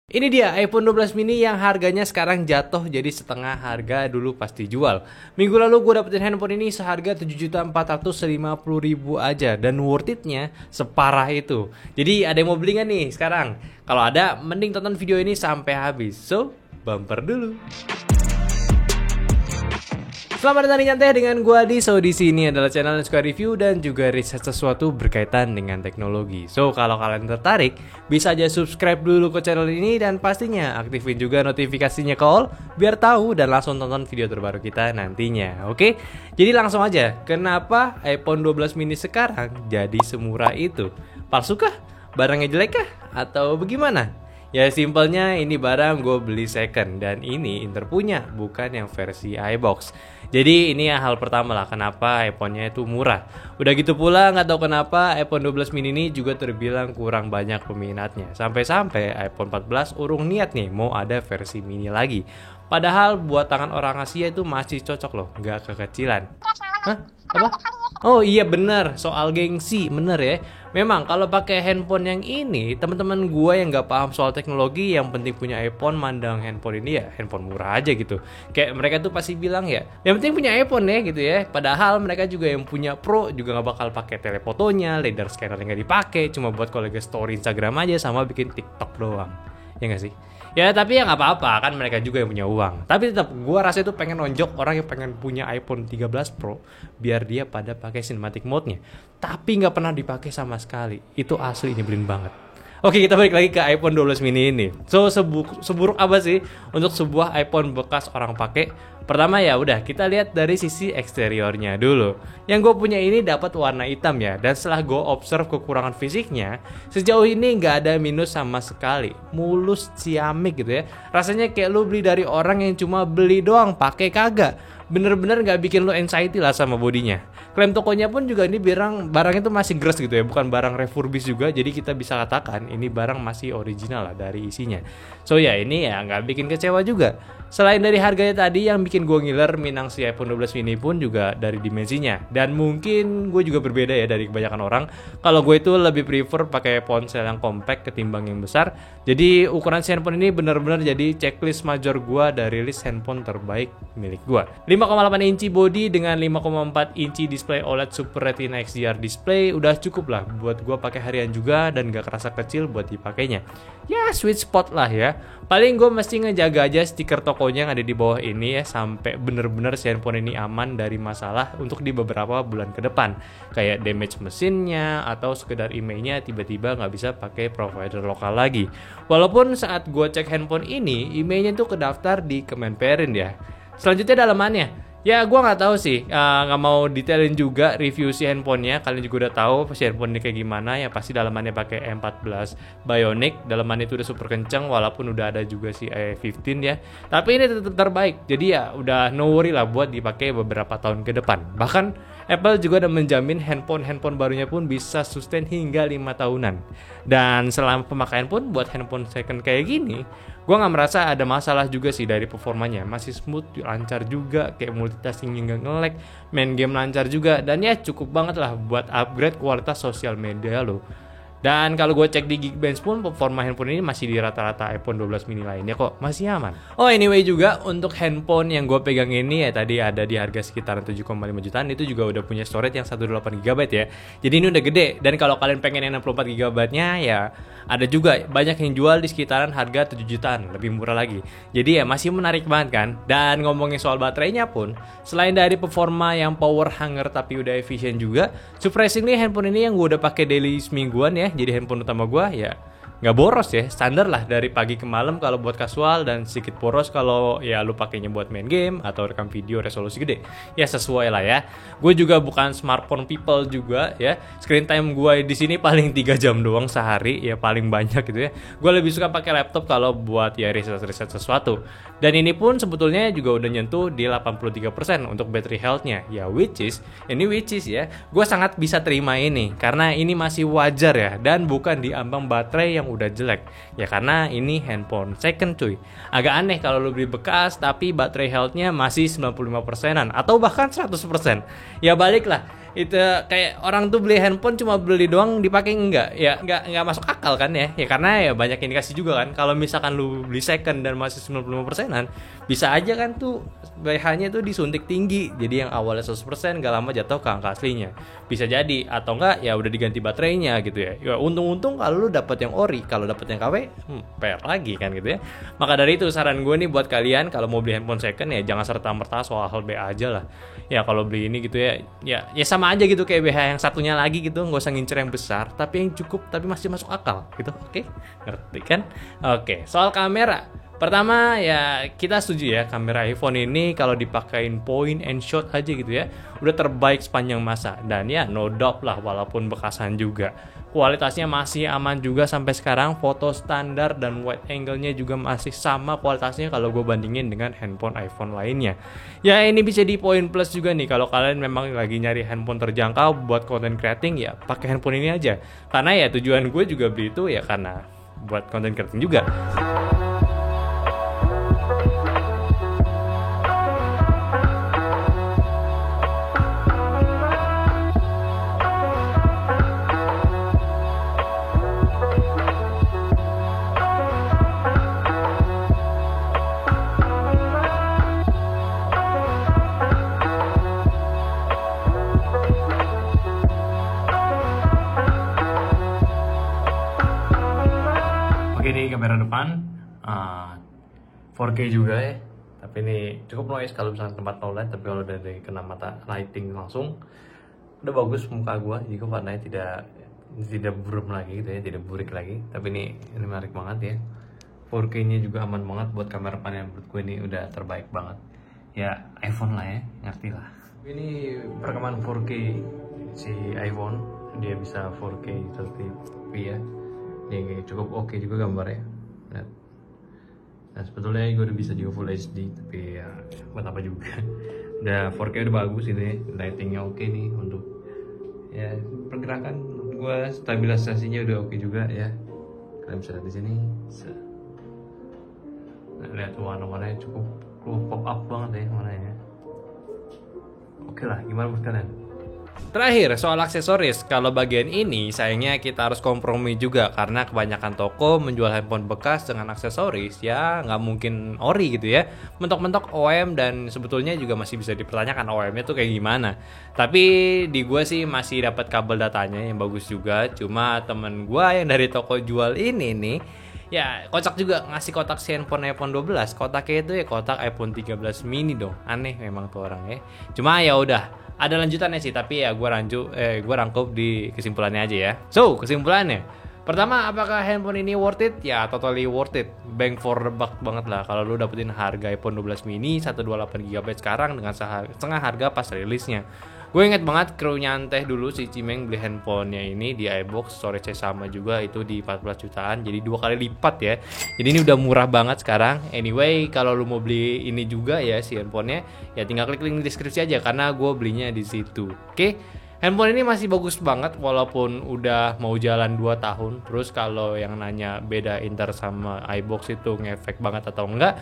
Ini dia iPhone 12 mini yang harganya sekarang jatuh jadi setengah harga dulu pasti jual. Minggu lalu gue dapetin handphone ini seharga 7.450.000 aja dan worth it-nya separah itu. Jadi ada yang mau beli gak nih sekarang? Kalau ada, mending tonton video ini sampai habis. So, bumper dulu. Selamat datang di Nyantai dengan gua Adi. So di sini adalah channel yang suka review dan juga riset sesuatu berkaitan dengan teknologi. So kalau kalian tertarik, bisa aja subscribe dulu ke channel ini dan pastinya aktifin juga notifikasinya ke all biar tahu dan langsung tonton video terbaru kita nantinya. Oke? Jadi langsung aja, kenapa iPhone 12 mini sekarang jadi semurah itu? Palsu kah? Barangnya jelek kah? Atau bagaimana? Ya simpelnya ini barang gue beli second dan ini Inter punya, bukan yang versi iBox. Jadi ini hal pertama lah kenapa iPhone-nya itu murah. Udah gitu pula nggak tahu kenapa iPhone 12 mini ini juga terbilang kurang banyak peminatnya. Sampai-sampai iPhone 14 urung niat nih mau ada versi mini lagi. Padahal buat tangan orang Asia itu masih cocok loh, nggak kekecilan. Hah? Apa? Oh iya bener, soal gengsi, bener ya. Memang kalau pakai handphone yang ini, teman-teman gue yang nggak paham soal teknologi, yang penting punya iPhone, mandang handphone ini ya handphone murah aja gitu. Kayak mereka tuh pasti bilang ya, yang penting punya iPhone ya gitu ya. Padahal mereka juga yang punya Pro juga nggak bakal pakai telefotonya, LiDAR scanner yang nggak dipakai, cuma buat kolega story Instagram aja sama bikin TikTok doang. Ya nggak sih? Ya tapi ya nggak apa-apa kan mereka juga yang punya uang. Tapi tetap gue rasa itu pengen nonjok orang yang pengen punya iPhone 13 Pro biar dia pada pakai cinematic mode-nya. Tapi nggak pernah dipakai sama sekali. Itu asli nyebelin banget. Oke, kita balik lagi ke iPhone 12 mini ini. So seburuk apa sih untuk sebuah iPhone bekas orang pakai? Pertama ya udah kita lihat dari sisi eksteriornya dulu. Yang gue punya ini dapat warna hitam ya. Dan setelah gue observe kekurangan fisiknya, sejauh ini nggak ada minus sama sekali. Mulus ciamik gitu ya. Rasanya kayak lu beli dari orang yang cuma beli doang, pakai kagak. Bener-bener gak bikin lo anxiety lah sama bodinya. Klaim tokonya pun juga ini barang itu masih gres gitu ya, bukan barang refurbish juga. Jadi kita bisa katakan ini barang masih original lah dari isinya. So ya ini ya gak bikin kecewa juga. Selain dari harganya tadi yang bikin gue ngiler, minang si iPhone 12 mini pun juga dari dimensinya. Dan mungkin gue juga berbeda ya dari kebanyakan orang. Kalau gue itu lebih prefer pakai ponsel yang compact ketimbang yang besar. Jadi ukuran si handphone ini benar-benar jadi checklist major gue dari list handphone terbaik milik gue. 5,8 inci body dengan 5,4 inci display OLED Super Retina XDR display udah cukup lah buat gue pakai harian juga dan gak kerasa kecil buat dipakainya. Ya sweet spot lah ya. Paling gue mesti ngejaga aja stiker tokonya yang ada di bawah ini ya sampai bener-bener si handphone ini aman dari masalah untuk di beberapa bulan ke depan. Kayak damage mesinnya atau sekedar emailnya tiba-tiba gak bisa pakai provider lokal lagi. Walaupun saat gue cek handphone ini emailnya tuh kedaftar di Kemenperin ya. Selanjutnya dalamannya, ya gue nggak tahu sih, nggak mau detailin juga review si handphonenya. Kalian juga udah tahu si handphone ini kayak gimana ya. Pasti dalamannya pakai M14 Bionic, dalamannya itu udah super kenceng walaupun udah ada juga si A15 ya. Tapi ini tetap terbaik, jadi ya udah no worry lah buat dipakai beberapa tahun ke depan. Bahkan Apple juga udah menjamin handphone barunya pun bisa sustain hingga 5 tahunan. Dan selama pemakaian pun buat handphone second kayak gini, gue gak merasa ada masalah juga sih dari performanya. Masih smooth, lancar juga, kayak multitasking gak nge-lag, main game lancar juga. Dan ya cukup banget lah buat upgrade kualitas sosial media lo. Dan kalau gue cek di Geekbench pun performa handphone ini masih di rata-rata iPhone 12 mini lainnya kok, masih aman. Oh anyway juga untuk handphone yang gue pegang ini ya tadi ada di harga sekitaran 7,5 jutaan, itu juga udah punya storage yang 128GB ya. Jadi ini udah gede, dan kalau kalian pengen yang 64GB-nya ya ada juga banyak yang jual di sekitaran harga 7 jutaan, lebih murah lagi. Jadi ya masih menarik banget kan. Dan ngomongin soal baterainya pun, selain dari performa yang power hanger tapi udah efisien juga, surprisingly handphone ini yang gue udah pakai daily semingguan ya, jadi handphone utama gue ya nggak boros ya, standar lah dari pagi ke malam kalau buat kasual, dan sedikit boros kalau ya lu pakainya buat main game atau rekam video resolusi gede. Ya sesuai lah ya. Gue juga bukan smartphone people juga ya. Screen time gue di sini paling 3 jam doang sehari ya, paling banyak gitu ya. Gue lebih suka pakai laptop kalau buat ya riset sesuatu. Dan ini pun sebetulnya juga udah nyentuh di 83% untuk battery health-nya. Ya which is ya. Gue sangat bisa terima ini karena ini masih wajar ya, dan bukan di ambang baterai yang udah jelek. Ya karena ini handphone second cuy. Agak aneh kalau lu beli bekas tapi baterai health-nya masih 95%-an atau bahkan 100%. Ya balik lah, Itu kayak orang tuh beli handphone cuma beli doang dipakai enggak? Ya enggak masuk akal kan ya. Ya karena ya banyak indikasi juga kan. Kalau misalkan lu beli second dan masih 95%-an, bisa aja kan tuh BH-nya tuh disuntik tinggi. Jadi yang awalnya 100% enggak lama jatuh ke angka aslinya. Bisa jadi atau enggak ya udah diganti baterainya gitu ya. Ya untung-untung kalau lu dapat yang ori, kalau dapat yang KW, PR lagi kan gitu ya. Maka dari itu saran gue nih buat kalian kalau mau beli handphone second ya jangan serta-merta soal BH aja lah. Ya kalau beli ini gitu ya sama aja gitu kayak BH yang satunya lagi gitu, nggak usah ngincer yang besar tapi yang cukup tapi masih masuk akal gitu. Oke, ngerti kan? Oke, soal kamera pertama ya kita setuju ya, kamera iPhone ini kalau dipakein point and shot aja gitu ya udah terbaik sepanjang masa. Dan ya no doubt lah walaupun bekasan juga, kualitasnya masih aman juga sampai sekarang. Foto standar dan wide angle-nya juga masih sama kualitasnya kalau gue bandingin dengan handphone iPhone lainnya. Ya ini bisa di poin plus juga nih kalau kalian memang lagi nyari handphone terjangkau buat content creating, ya pakai handphone ini aja. Karena ya tujuan gue juga beli itu ya karena buat content creating juga. Oke, ini kamera depan 4K juga ya, tapi ini cukup noise kalau misalnya tempat low light. Tapi kalau dari kena mata lighting langsung udah bagus muka gua, jadi warnanya tidak buram lagi gitu ya, tidak burik lagi. Tapi ini menarik banget ya, 4K nya juga aman banget buat kamera depan yang menurut gue ini udah terbaik banget ya, iPhone lah ya, ngerti lah. Ini perekaman 4K si iPhone, dia bisa 4K 30p ya. Ini cukup oke juga gambarnya. Nah sebetulnya gue udah bisa juga Full HD, tapi ya buat apa juga. Udah 4K udah bagus gitu ya, lightingnya oke nih untuk ya pergerakan. Gue stabilisasinya udah oke juga ya. Kalian bisa lihat di sini. Nah, lihat warna-warnanya cukup pop up banget ya warnanya. Oke lah, gimana menurut kalian? Terakhir soal aksesoris, kalau bagian ini sayangnya kita harus kompromi juga karena kebanyakan toko menjual handphone bekas dengan aksesoris ya nggak mungkin ori gitu ya, mentok-mentok OEM, dan sebetulnya juga masih bisa dipertanyakan OEM-nya tuh kayak gimana. Tapi di gue sih masih dapat kabel datanya yang bagus juga, cuma temen gue yang dari toko jual ini nih ya kocak juga ngasih kotak si handphone iPhone 12. Kotaknya itu ya kotak iPhone 13 mini dong, aneh memang tuh orang ya. Cuma ya udah ada lanjutannya sih, tapi ya gue rangkup di kesimpulannya aja ya. So, kesimpulannya. Pertama, apakah handphone ini worth it? Ya, totally worth it. Bang for the buck banget lah kalau lu dapetin harga iPhone 12 mini 128GB sekarang dengan setengah harga pas rilisnya. Gue inget banget kru nyanteh dulu si Cimeng beli handphonenya ini di iBox, storage sama juga itu di 14 jutaan, jadi 2 kali lipat ya. Jadi ini udah murah banget sekarang. Anyway, kalau lu mau beli ini juga ya si handphonenya, ya tinggal klik link di deskripsi aja karena gue belinya di situ. Oke? Handphone ini masih bagus banget walaupun udah mau jalan 2 tahun. Terus kalau yang nanya beda Inter sama iBox itu ngefek banget atau enggak,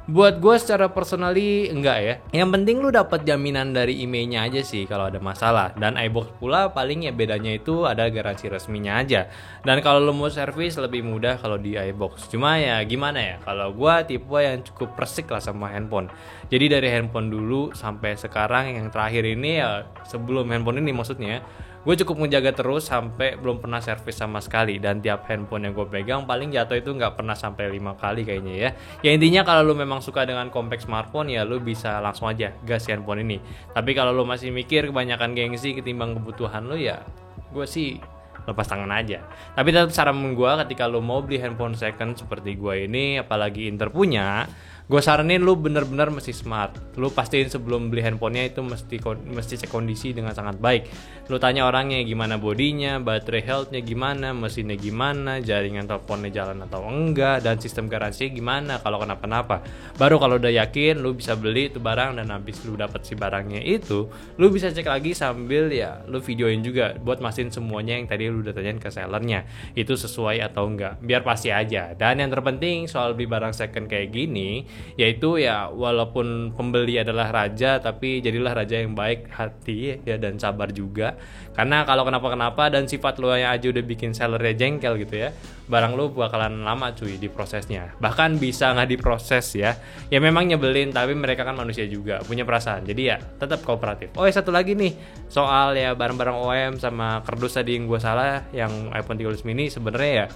buat gue secara personally enggak ya. Yang penting lu dapat jaminan dari emailnya aja sih kalau ada masalah. Dan iBox pula paling ya bedanya itu ada garansi resminya aja. Dan kalau lu mau servis lebih mudah kalau di iBox. Cuma ya gimana ya, kalau gue tipe yang cukup persik lah sama handphone. Jadi dari handphone dulu sampai sekarang yang terakhir ini ya, sebelum handphone ini maksudnya, gue cukup menjaga terus sampai belum pernah servis sama sekali. Dan tiap handphone yang gue pegang paling jatuh itu nggak pernah sampai 5 kali kayaknya ya. Ya intinya kalau lu memang suka dengan compact smartphone ya lu bisa langsung aja gas handphone ini. Tapi kalau lu masih mikir kebanyakan gengsi ketimbang kebutuhan lu, ya gue sih lepas tangan aja. Tapi tetap saran gue, ketika lu mau beli handphone second seperti gue ini, apalagi Inter punya, gue saranin lu bener-bener mesti smart. Lu pastiin sebelum beli handphonenya itu mesti cek kondisi dengan sangat baik. Lu tanya orangnya gimana bodinya, baterai healthnya gimana, mesinnya gimana, jaringan teleponnya jalan atau enggak, dan sistem garansinya gimana kalau kenapa-napa. Baru kalau udah yakin lu bisa beli itu barang, dan habis lu dapet si barangnya itu, lu bisa cek lagi sambil ya lu videoin juga buat mastiin semuanya yang tadi lu udah tanyain ke sellernya itu sesuai atau enggak, biar pasti aja. Dan yang terpenting soal beli barang second kayak gini, yaitu ya walaupun pembeli adalah raja, tapi jadilah raja yang baik hati ya dan sabar juga. Karena kalau kenapa-kenapa dan sifat lo yang aja udah bikin sellernya jengkel gitu ya, barang lo bakalan lama cuy di prosesnya. Bahkan bisa nggak diproses ya. Ya memang nyebelin, tapi mereka kan manusia juga, punya perasaan. Jadi ya tetap kooperatif. Oh ya satu lagi nih, soal ya barang-barang OEM sama kardus tadi yang gue salah, yang iPhone 13 mini sebenarnya ya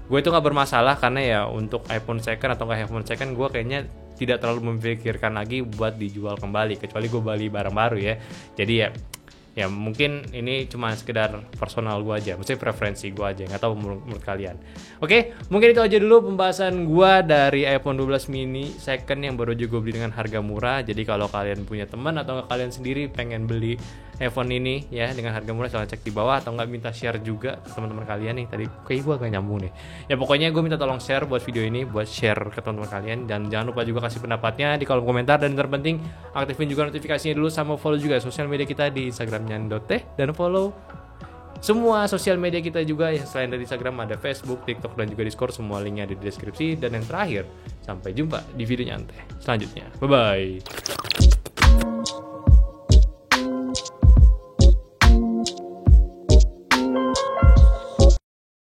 gue itu nggak bermasalah, karena ya untuk iPhone second atau nggak iPhone second gue kayaknya tidak terlalu memikirkan lagi buat dijual kembali, kecuali gue beli barang baru ya. Jadi ya mungkin ini cuma sekedar personal gue aja, maksudnya preferensi gue aja, nggak tahu menurut kalian. Oke, mungkin itu aja dulu pembahasan gue dari iPhone 12 mini second yang baru aja gue beli dengan harga murah. Jadi kalau kalian punya teman atau nggak kalian sendiri pengen beli iPhone ini ya dengan harga murah, silahkan cek di bawah, atau nggak minta share juga ke teman-teman kalian nih. Tadi kayak gue agak nyambung nih ya, pokoknya gue minta tolong share buat video ini, buat share ke teman-teman kalian, dan jangan lupa juga kasih pendapatnya di kolom komentar, dan yang terpenting aktifin juga notifikasinya dulu, sama follow juga sosial media kita di Instagramnya Ndote, dan follow semua sosial media kita juga ya, selain dari Instagram ada Facebook, TikTok, dan juga Discord, semua linknya ada di deskripsi. Dan yang terakhir, sampai jumpa di video nyantai selanjutnya, bye bye.